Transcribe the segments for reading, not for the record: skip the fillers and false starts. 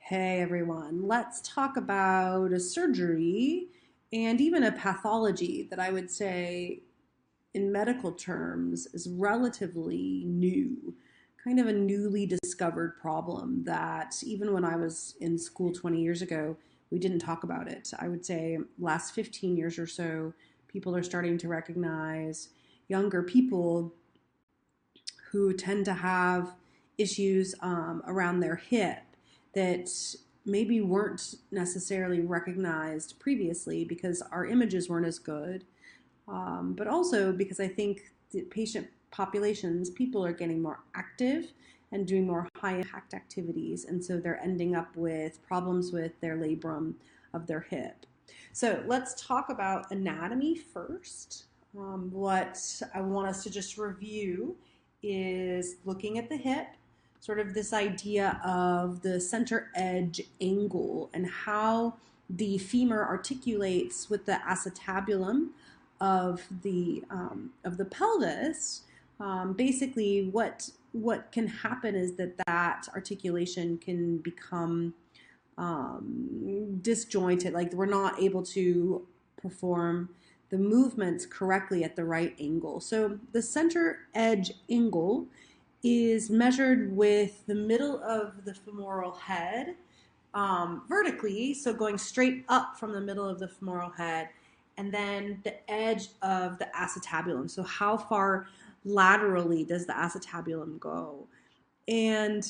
Hey everyone, let's talk about a surgery and even a pathology that I would say in medical terms is relatively new, kind of a newly discovered problem that even when I was in school 20 years ago, we didn't talk about it. I would say last 15 years or so, people are starting to recognize younger people who tend to have issues around their hip that maybe weren't necessarily recognized previously because our images weren't as good, but also because I think the patient populations, people are getting more active and doing more high impact activities, and so they're ending up with problems with their labrum of their hip. So let's talk about anatomy first. What I want us to just review is looking at the hip, sort of this idea of the center edge angle and how the femur articulates with the acetabulum of the pelvis. Basically, what can happen is that articulation can become disjointed, like we're not able to perform the movements correctly at the right angle. So the center edge angle is measured with the middle of the femoral head vertically, so going straight up from the middle of the femoral head, and then the edge of the acetabulum. So how far laterally does the acetabulum go? And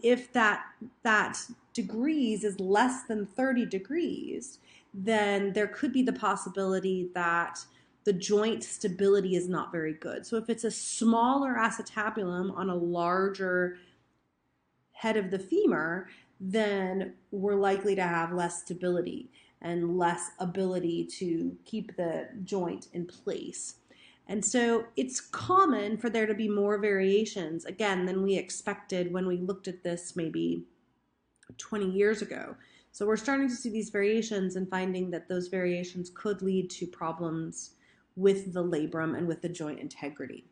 if that degrees is less than 30 degrees, then there could be the possibility that the joint stability is not very good. So if it's a smaller acetabulum on a larger head of the femur, then we're likely to have less stability and less ability to keep the joint in place. And so it's common for there to be more variations, again, than we expected when we looked at this maybe 20 years ago. So we're starting to see these variations and finding that those variations could lead to problems with the labrum and with the joint integrity.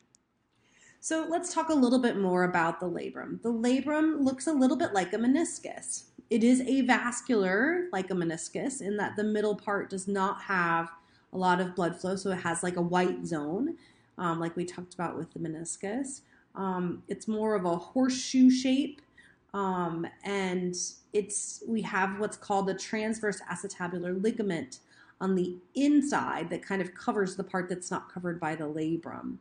So let's talk a little bit more about the labrum. The labrum looks a little bit like a meniscus. It is avascular like a meniscus in that the middle part does not have a lot of blood flow, so it has like a white zone, like we talked about with the meniscus. It's more of a horseshoe shape, and we have what's called the transverse acetabular ligament on the inside that kind of covers the part that's not covered by the labrum.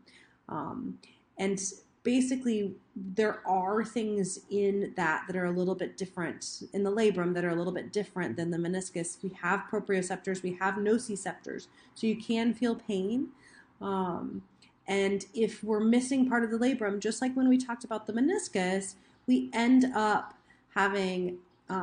And basically, there are things in that are a little bit different, in the labrum that are a little bit different than the meniscus. We have proprioceptors, we have nociceptors, so you can feel pain. And if we're missing part of the labrum, just like when we talked about the meniscus, we end up having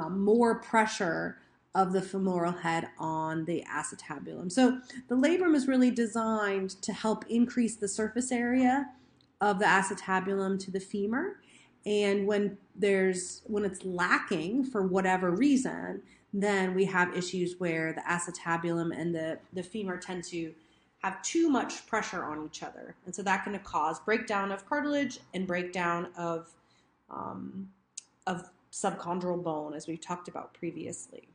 more pressure of the femoral head on the acetabulum. So the labrum is really designed to help increase the surface area of the acetabulum to the femur. And when it's lacking for whatever reason, then we have issues where the acetabulum and the femur tend to have too much pressure on each other. And so that can cause breakdown of cartilage and breakdown of subchondral bone, as we've talked about previously.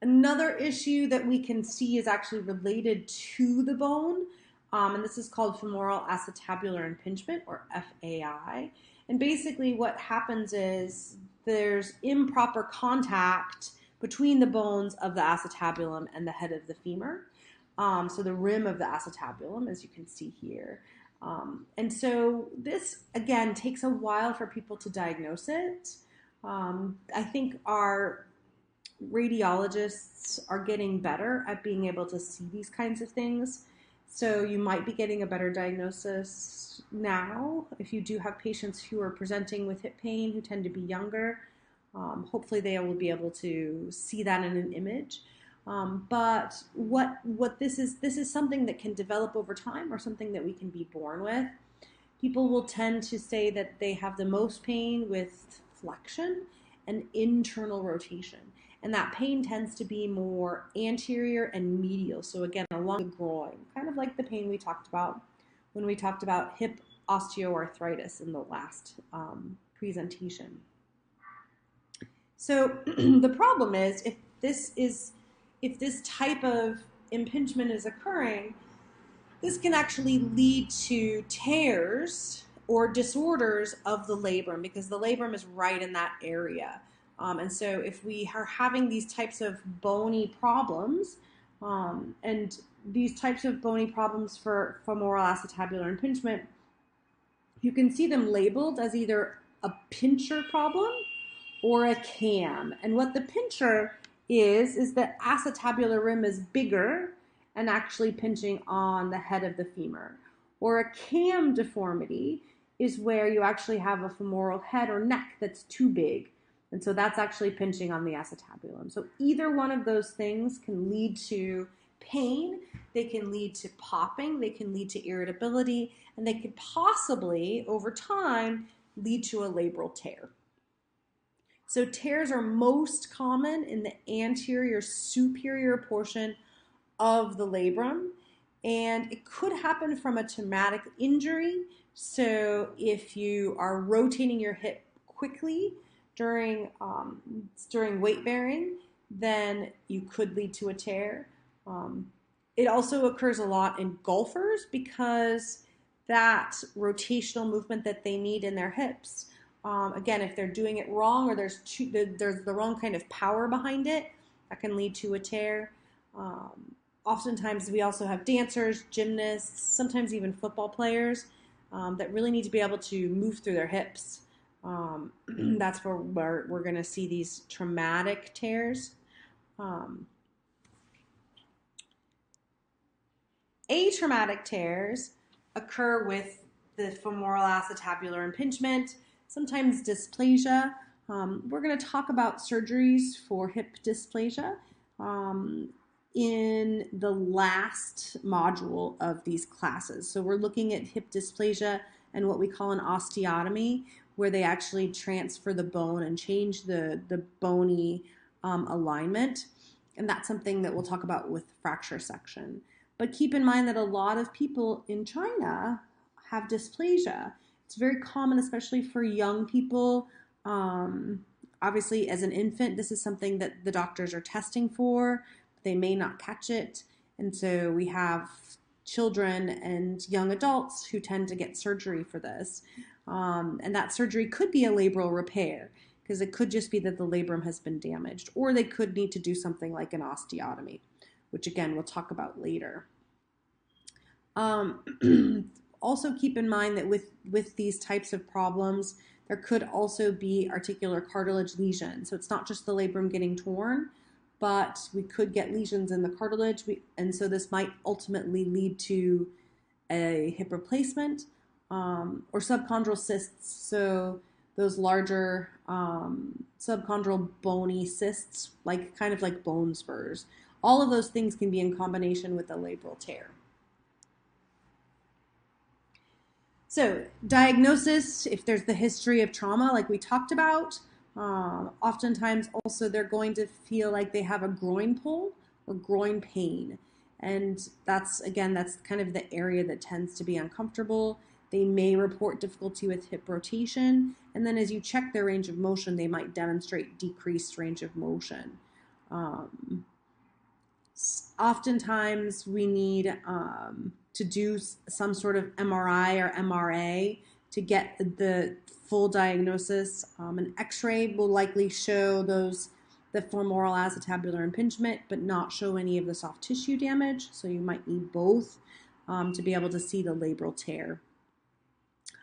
Another issue that we can see is actually related to the bone, and this is called femoral acetabular impingement, or FAI. And basically what happens is there's improper contact between the bones of the acetabulum and the head of the femur, so the rim of the acetabulum, as you can see here. And so this, again, takes a while for people to diagnose it. I think our radiologists are getting better at being able to see these kinds of things. So you might be getting a better diagnosis now if you do have patients who are presenting with hip pain who tend to be younger. Hopefully they will be able to see that in an image. But what this is something that can develop over time or something that we can be born with. People will tend to say that they have the most pain with flexion and internal rotation. And that pain tends to be more anterior and medial. So again, along the groin, kind of like the pain we talked about when we talked about hip osteoarthritis in the last presentation. So the problem is if this type of impingement is occurring, this can actually lead to tears or disorders of the labrum, because the labrum is right in that area. And so if we are having these types of bony problems, and these types of bony problems for femoral acetabular impingement, you can see them labeled as either a pincher problem or a cam. And what the pincher is the acetabular rim is bigger and actually pinching on the head of the femur. Or a cam deformity is where you actually have a femoral head or neck that's too big. And so that's actually pinching on the acetabulum. So either one of those things can lead to pain, they can lead to popping, they can lead to irritability, and they could possibly, over time, lead to a labral tear. So tears are most common in the anterior superior portion of the labrum, and it could happen from a traumatic injury. So if you are rotating your hip quickly during weight bearing, then you could lead to a tear. It also occurs a lot in golfers because that rotational movement that they need in their hips, again, if they're doing it wrong or there's the wrong kind of power behind it, that can lead to a tear. Oftentimes we also have dancers, gymnasts, sometimes even football players that really need to be able to move through their hips. That's where we're going to see these traumatic tears. Atraumatic tears occur with the femoral acetabular impingement, sometimes dysplasia. We're going to talk about surgeries for hip dysplasia in the last module of these classes. So we're looking at hip dysplasia and what we call an osteotomy, where they actually transfer the bone and change the bony alignment. And that's something that we'll talk about with fracture section. But keep in mind that a lot of people in China have dysplasia. It's very common, especially for young people. Obviously, as an infant, this is something that the doctors are testing for. They may not catch it. And so we have children and young adults who tend to get surgery for this. And that surgery could be a labral repair, because it could just be that the labrum has been damaged, or they could need to do something like an osteotomy, which again, we'll talk about later. Also keep in mind that with these types of problems, there could also be articular cartilage lesions. So it's not just the labrum getting torn, but we could get lesions in the cartilage. And so this might ultimately lead to a hip replacement or subchondral cysts. So those larger subchondral bony cysts, kind of like bone spurs. All of those things can be in combination with a labral tear. So diagnosis, if there's the history of trauma like we talked about, oftentimes also they're going to feel like they have a groin pull or groin pain. And that's kind of the area that tends to be uncomfortable. They may report difficulty with hip rotation. And then as you check their range of motion, they might demonstrate decreased range of motion. Oftentimes we need to do some sort of MRI or MRA to get the full diagnosis. An X-ray will likely show the femoral acetabular impingement, but not show any of the soft tissue damage. So you might need both to be able to see the labral tear.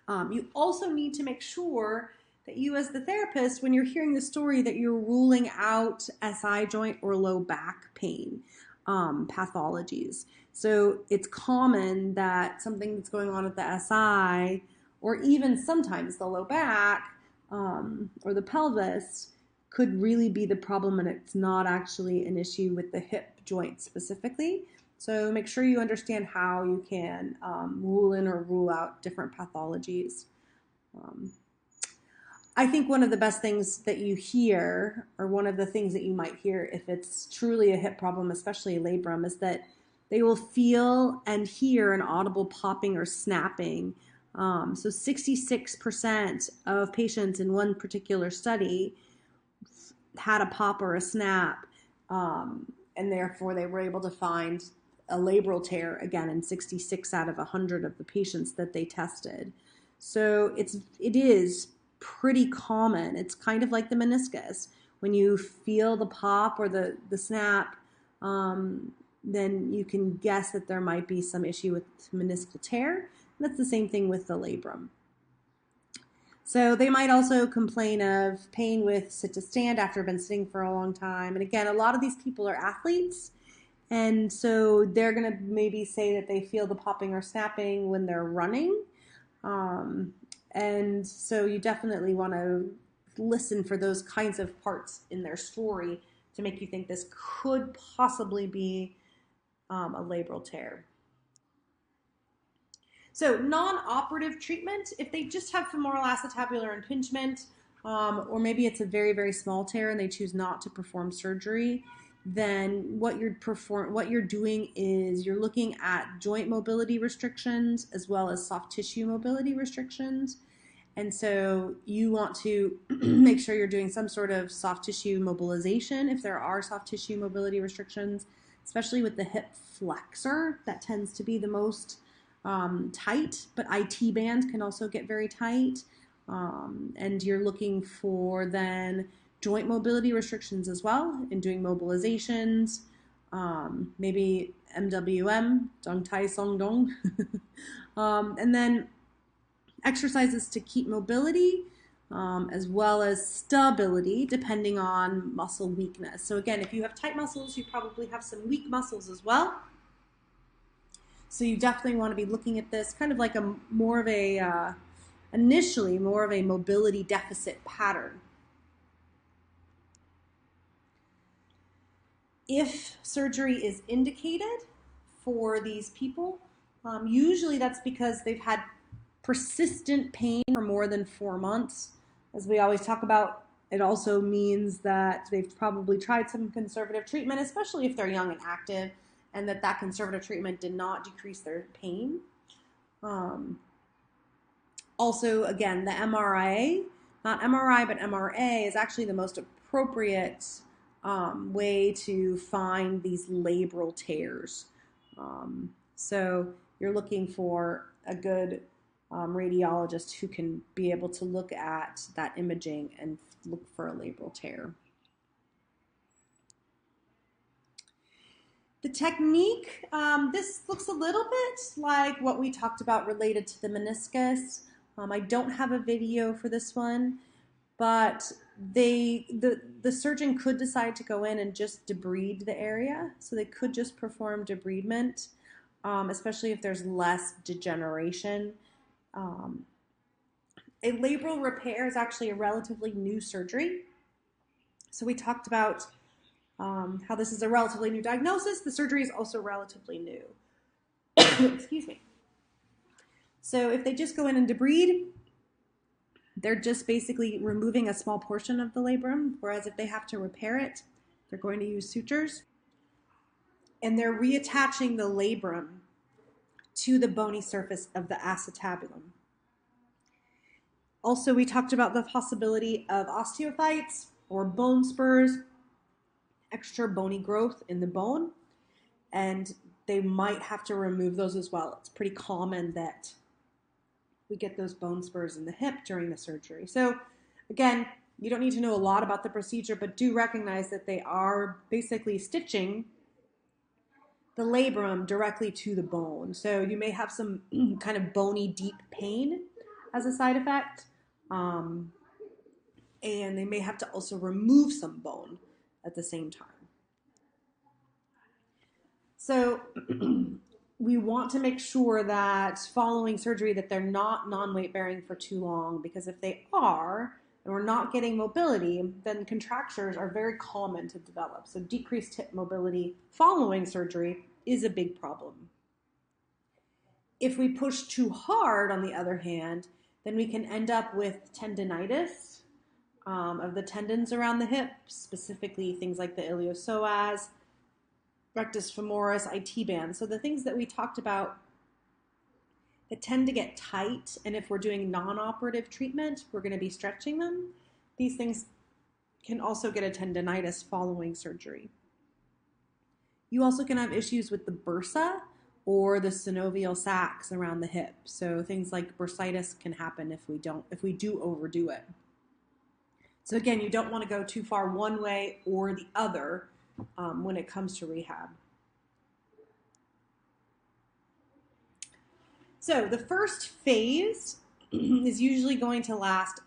You also need to make sure that you, as the therapist, when you're hearing the story, that you're ruling out SI joint or low back pain pathologies. So it's common that something that's going on at the SI, or even sometimes the low back or the pelvis, could really be the problem, and it's not actually an issue with the hip joint specifically. So make sure you understand how you can rule in or rule out different pathologies. I think one of the best things that you hear, or one of the things that you might hear if it's truly a hip problem, especially a labrum, is that they will feel and hear an audible popping or snapping So 66% of patients in one particular study had a pop or a snap, and therefore they were able to find a labral tear, again, in 66 out of 100 of the patients that they tested. So it is pretty common. It's kind of like the meniscus. When you feel the pop or the snap, then you can guess that there might be some issue with meniscal tear. And that's the same thing with the labrum. So they might also complain of pain with sit to stand after been sitting for a long time. And again, a lot of these people are athletes. And so they're going to maybe say that they feel the popping or snapping when they're running. And so you definitely want to listen for those kinds of parts in their story to make you think this could possibly be a labral tear. So non-operative treatment, if they just have femoral acetabular impingement, or maybe it's a very, very small tear and they choose not to perform surgery, then what you're doing is you're looking at joint mobility restrictions as well as soft tissue mobility restrictions. And so you want to make sure you're doing some sort of soft tissue mobilization if there are soft tissue mobility restrictions, especially with the hip flexor. That tends to be the most tight, but IT bands can also get very tight. And you're looking for then joint mobility restrictions as well in doing mobilizations, maybe MWM, Dong Tai Song Dong, and then exercises to keep mobility as well as stability depending on muscle weakness. So again, if you have tight muscles, you probably have some weak muscles as well. So you definitely want to be looking at this kind of like initially more of a mobility deficit pattern. If surgery is indicated for these people, usually that's because they've had persistent pain for more than 4 months. As we always talk about, it also means that they've probably tried some conservative treatment, especially if they're young and active, and that conservative treatment did not decrease their pain. Also, again, the MRI, not MRI, but MRA is actually the most appropriate way to find these labral tears. So you're looking for a good radiologist who can be able to look at that imaging and look for a labral tear. The technique, this looks a little bit like what we talked about related to the meniscus. I don't have a video for this one, but the surgeon could decide to go in and just debride the area. So they could just perform debridement, especially if there's less degeneration. A labral repair is actually a relatively new surgery. So we talked about how this is a relatively new diagnosis. The surgery is also relatively new. Excuse me. So if they just go in and debride, they're just basically removing a small portion of the labrum, whereas if they have to repair it, they're going to use sutures. And they're reattaching the labrum to the bony surface of the acetabulum. Also, we talked about the possibility of osteophytes or bone spurs, extra bony growth in the bone, and they might have to remove those as well. It's pretty common that we get those bone spurs in the hip during the surgery. So again, you don't need to know a lot about the procedure, but do recognize that they are basically stitching the labrum directly to the bone. So you may have some kind of bony deep pain as a side effect, and they may have to also remove some bone at the same time. So we want to make sure that following surgery that they're not non-weight bearing for too long, because if they are, and we're not getting mobility, then contractures are very common to develop. So decreased hip mobility following surgery is a big problem. If we push too hard, on the other hand, then we can end up with tendinitis of the tendons around the hip, specifically things like the iliopsoas, rectus femoris, IT band. So the things that we talked about that tend to get tight, and if we're doing non-operative treatment, we're going to be stretching them. These things can also get a tendinitis following surgery. You also can have issues with the bursa or the synovial sacs around the hip. So things like bursitis can happen if we do overdo it. So again, you don't want to go too far one way or the other when it comes to rehab. So the first phase is usually going to last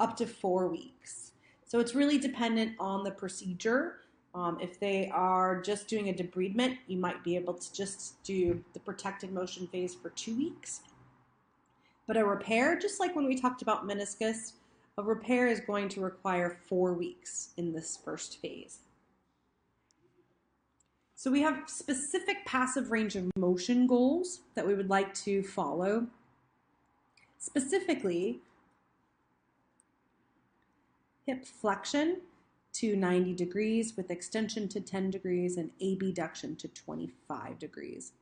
up to 4 weeks. So it's really dependent on the procedure. If they are just doing a debridement, you might be able to just do the protected motion phase for 2 weeks. But a repair, just like when we talked about meniscus, a repair is going to require 4 weeks in this first phase. So we have specific passive range of motion goals that we would like to follow. Specifically, hip flexion to 90 degrees with extension to 10 degrees and abduction to 25 degrees.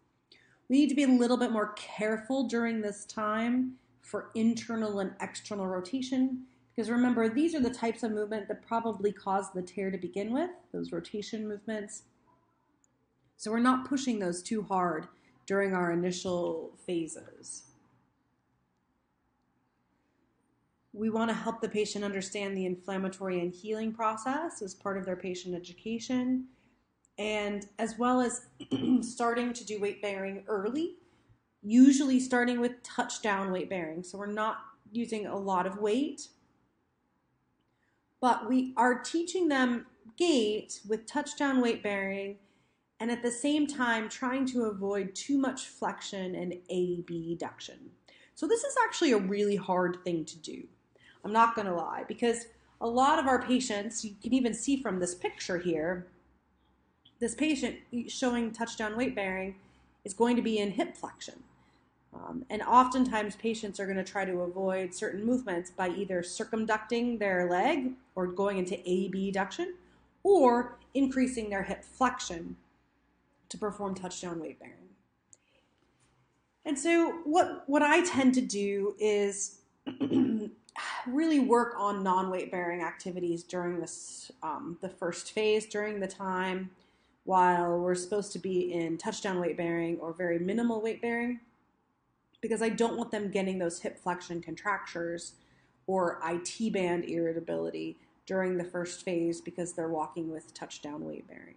We need to be a little bit more careful during this time for internal and external rotation, because remember, these are the types of movement that probably caused the tear to begin with, those rotation movements. So we're not pushing those too hard during our initial phases. We want to help the patient understand the inflammatory and healing process as part of their patient education, and as well as starting to do weight bearing early, usually starting with touchdown weight bearing. So we're not using a lot of weight, but we are teaching them gait with touchdown weight bearing, and at the same time trying to avoid too much flexion and abduction. So this is actually a really hard thing to do. I'm not going to lie, because a lot of our patients, you can even see from this picture here, this patient showing touchdown weight bearing is going to be in hip flexion. And oftentimes patients are going to try to avoid certain movements by either circumducting their leg or going into abduction or increasing their hip flexion to perform touchdown weight bearing. And so what I tend to do is really work on non-weight bearing activities during this the first phase, during the time while we're supposed to be in touchdown weight bearing or very minimal weight bearing, because I don't want them getting those hip flexion contractures or IT band irritability during the first phase because they're walking with touchdown weight bearing.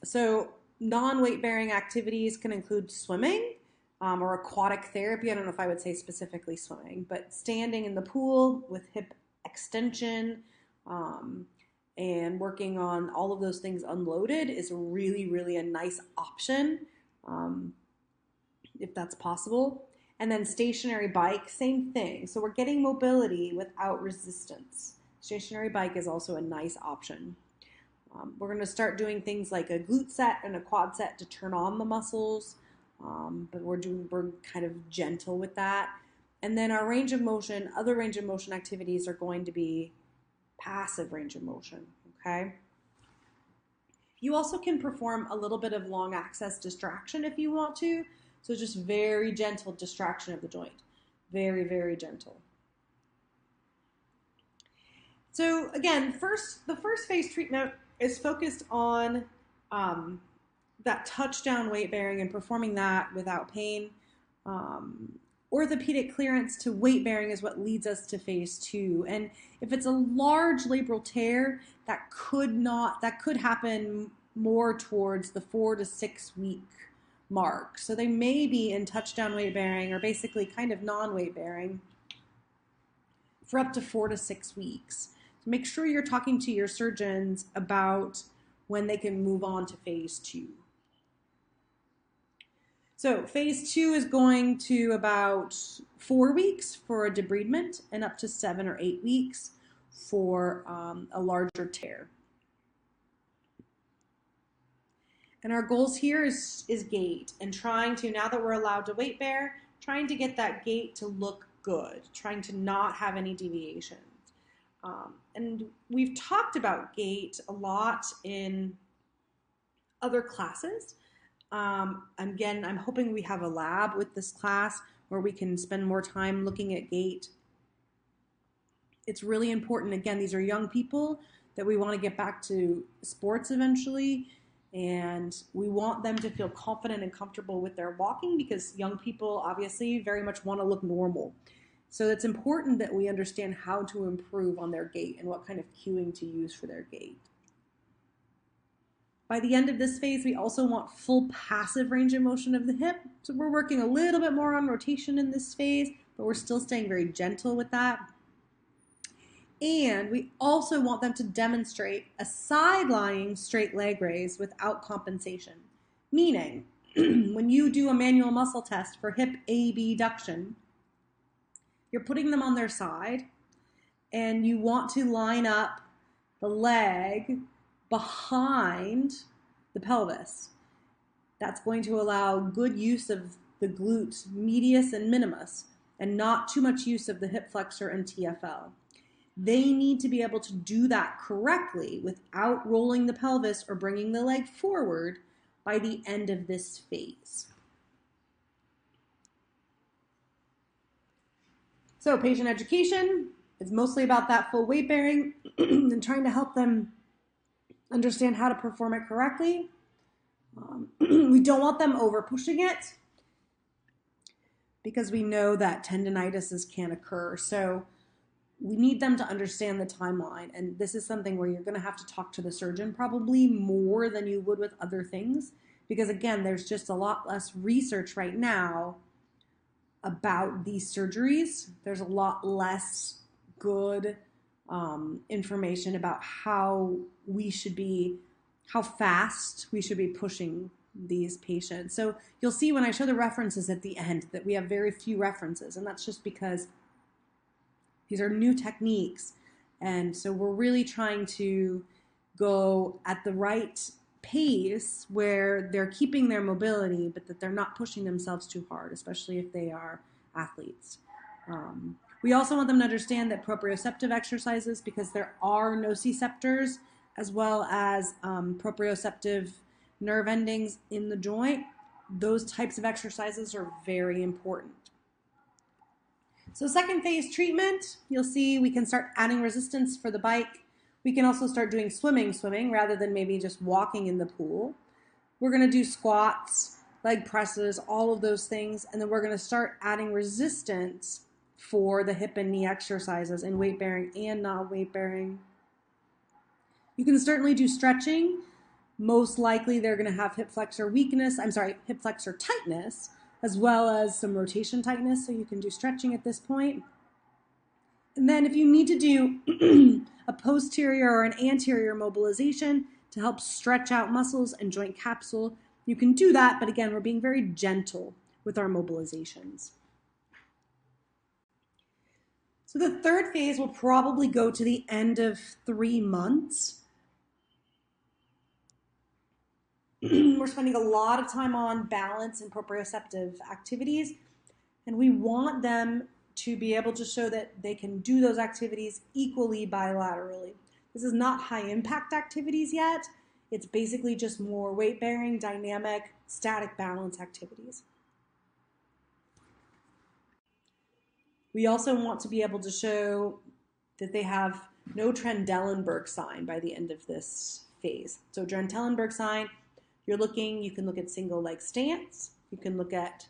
So non-weight bearing activities can include swimming or aquatic therapy. I don't know if I would say specifically swimming, but standing in the pool with hip extension and working on all of those things unloaded is really, really a nice option if that's possible. And then stationary bike, same thing. So we're getting mobility without resistance. Stationary bike is also a nice option. We're going to start doing things like a glute set and a quad set to turn on the muscles, but we're kind of gentle with that. And then our range of motion, other range of motion activities are going to be passive range of motion, okay? You also can perform a little bit of long axis distraction if you want to, so just very gentle distraction of the joint, very, very gentle. So again, the first phase treatment is focused on that touchdown weight bearing and performing that without pain. Orthopedic clearance to weight bearing is what leads us to phase 2. And if it's a large labral tear, that could happen more towards the 4 to 6 week mark. So they may be in touchdown weight bearing or basically kind of non-weight bearing for up to 4 to 6 weeks. So make sure you're talking to your surgeons about when they can move on to phase 2. So phase 2 is going to about 4 weeks for a debridement and up to 7 or 8 weeks for a larger tear. And our goals here is gait and trying to, now that we're allowed to weight bear, trying to get that gait to look good, trying to not have any deviations. And we've talked about gait a lot in other classes. Again, I'm hoping we have a lab with this class where we can spend more time looking at gait. It's really important. Again, these are young people that we want to get back to sports eventually, and we want them to feel confident and comfortable with their walking because young people obviously very much want to look normal. So it's important that we understand how to improve on their gait and what kind of cueing to use for their gait. By the end of this phase, we also want full passive range of motion of the hip. So we're working a little bit more on rotation in this phase, but we're still staying very gentle with that. And we also want them to demonstrate a side-lying straight leg raise without compensation. Meaning, when you do a manual muscle test for hip abduction, you're putting them on their side, and you want to line up the leg behind the pelvis. That's going to allow good use of the glute medius and minimus, and not too much use of the hip flexor and TFL. They need to be able to do that correctly without rolling the pelvis or bringing the leg forward by the end of this phase. So patient education is mostly about that full weight bearing and trying to help them understand how to perform it correctly. We don't want them over pushing it because we know that tendinitis can occur. So we need them to understand the timeline. And this is something where you're going to have to talk to the surgeon probably more than you would with other things. Because again, there's just a lot less research right now about these surgeries. There's a lot less good information about how fast we should be pushing these patients. So you'll see when I show the references at the end that we have very few references, and that's just because these are new techniques. And so we're really trying to go at the right pace where they're keeping their mobility, but that they're not pushing themselves too hard, especially if they are athletes. We also want them to understand that proprioceptive exercises, because there are nociceptors as well as proprioceptive nerve endings in the joint, those types of exercises are very important. So second phase treatment, you'll see we can start adding resistance for the bike. We can also start doing swimming rather than maybe just walking in the pool. We're going to do squats, leg presses, all of those things, and then we're going to start adding resistance for the hip and knee exercises in weight bearing and not weight bearing. You can certainly do stretching. Most likely they're going to have hip flexor tightness, as well as some rotation tightness, so you can do stretching at this point. And then if you need to do a posterior or an anterior mobilization to help stretch out muscles and joint capsule, you can do that, but again, we're being very gentle with our mobilizations. So the third phase will probably go to the end of 3 months. We're spending a lot of time on balance and proprioceptive activities, and we want them to be able to show that they can do those activities equally bilaterally. This is not high impact activities yet. It's basically just more weight bearing, dynamic, static balance activities. We also want to be able to show that they have no Trendelenburg sign by the end of this phase. So Trendelenburg sign, you can look at single leg stance, you can look at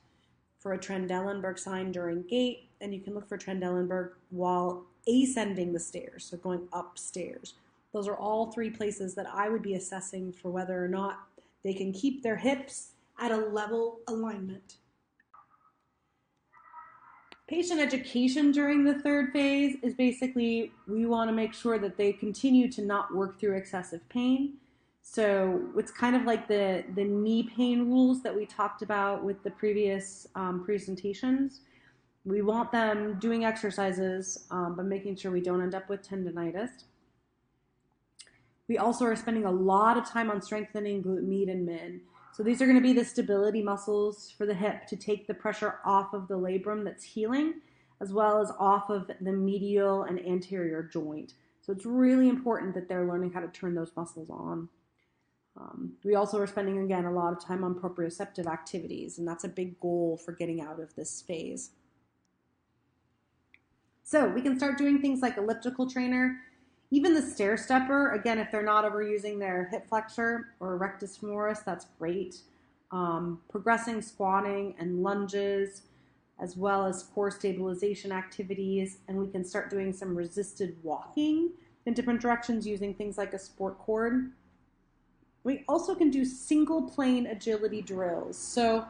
for a Trendelenburg sign during gait, and you can look for Trendelenburg while ascending the stairs, so going upstairs. Those are all 3 places that I would be assessing for whether or not they can keep their hips at a level alignment. Patient education during the third phase is basically we want to make sure that they continue to not work through excessive pain. So it's kind of like the knee pain rules that we talked about with the previous presentations. We want them doing exercises, but making sure we don't end up with tendinitis. We also are spending a lot of time on strengthening glute med and min. So these are going to be the stability muscles for the hip to take the pressure off of the labrum that's healing, as well as off of the medial and anterior joint. So it's really important that they're learning how to turn those muscles on. We also are spending, again, a lot of time on proprioceptive activities, and that's a big goal for getting out of this phase. So we can start doing things like elliptical trainer, even the stair stepper. Again, if they're not overusing their hip flexor or rectus femoris, that's great. Progressing squatting and lunges, as well as core stabilization activities, and we can start doing some resisted walking in different directions using things like a sport cord. We also can do single plane agility drills. So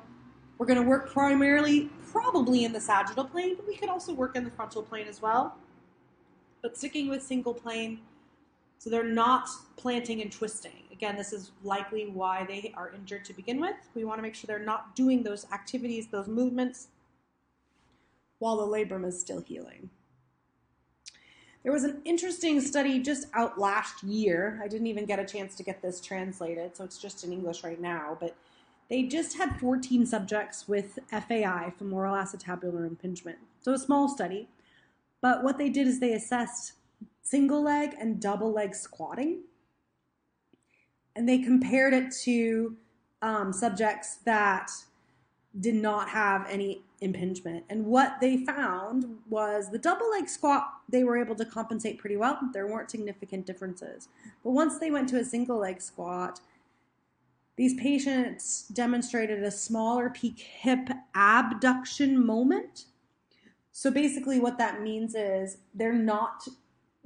we're going to work primarily, probably in the sagittal plane, but we could also work in the frontal plane as well. But sticking with single plane, so they're not planting and twisting. Again, this is likely why they are injured to begin with. We want to make sure they're not doing those activities, those movements, while the labrum is still healing. There was an interesting study just out last year. I didn't even get a chance to get this translated, so it's just in English right now, but they just had 14 subjects with FAI, femoral acetabular impingement. So a small study, but what they did is they assessed single leg and double leg squatting, and they compared it to subjects that did not have any impingement. And what they found was the double leg squat, they were able to compensate pretty well. There weren't significant differences. But once they went to a single leg squat, these patients demonstrated a smaller peak hip abduction moment. So basically what that means is they're not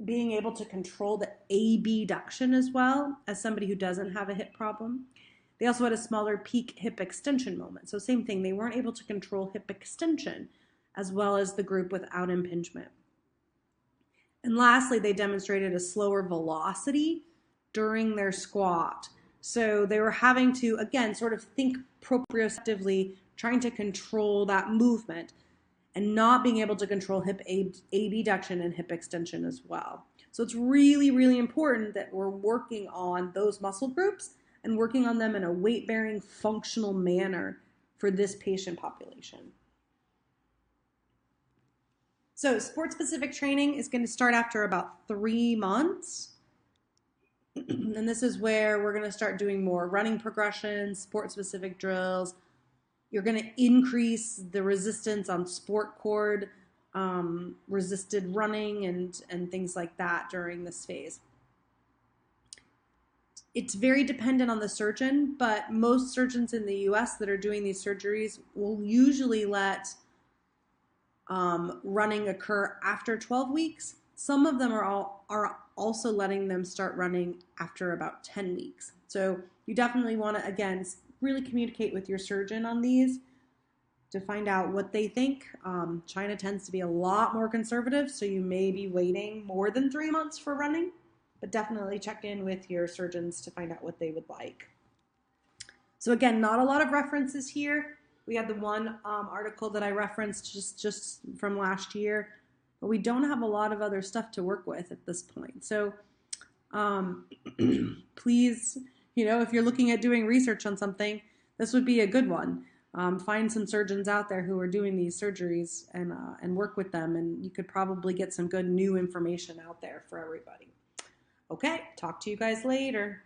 being able to control the abduction as well as somebody who doesn't have a hip problem. They also had a smaller peak hip extension moment. So same thing, they weren't able to control hip extension as well as the group without impingement. And lastly, they demonstrated a slower velocity during their squat. So they were having to, again, sort of think proprioceptively, trying to control that movement and not being able to control hip abduction and hip extension as well. So it's really, really important that we're working on those muscle groups and working on them in a weight-bearing, functional manner for this patient population. So sport-specific training is going to start after about 3 months. And this is where we're going to start doing more running progressions, sport-specific drills. You're going to increase the resistance on sport cord, resisted running, and things like that during this phase. It's very dependent on the surgeon, but most surgeons in the US that are doing these surgeries will usually let running occur after 12 weeks. Some of them are also letting them start running after about 10 weeks. So you definitely want to, again, really communicate with your surgeon on these to find out what they think. China tends to be a lot more conservative, so you may be waiting more than 3 months for running. But definitely check in with your surgeons to find out what they would like. So again, not a lot of references here. We had the one article that I referenced just from last year, but we don't have a lot of other stuff to work with at this point. So please, if you're looking at doing research on something, this would be a good one. Find some surgeons out there who are doing these surgeries and work with them, and you could probably get some good new information out there for everybody. Okay, talk to you guys later.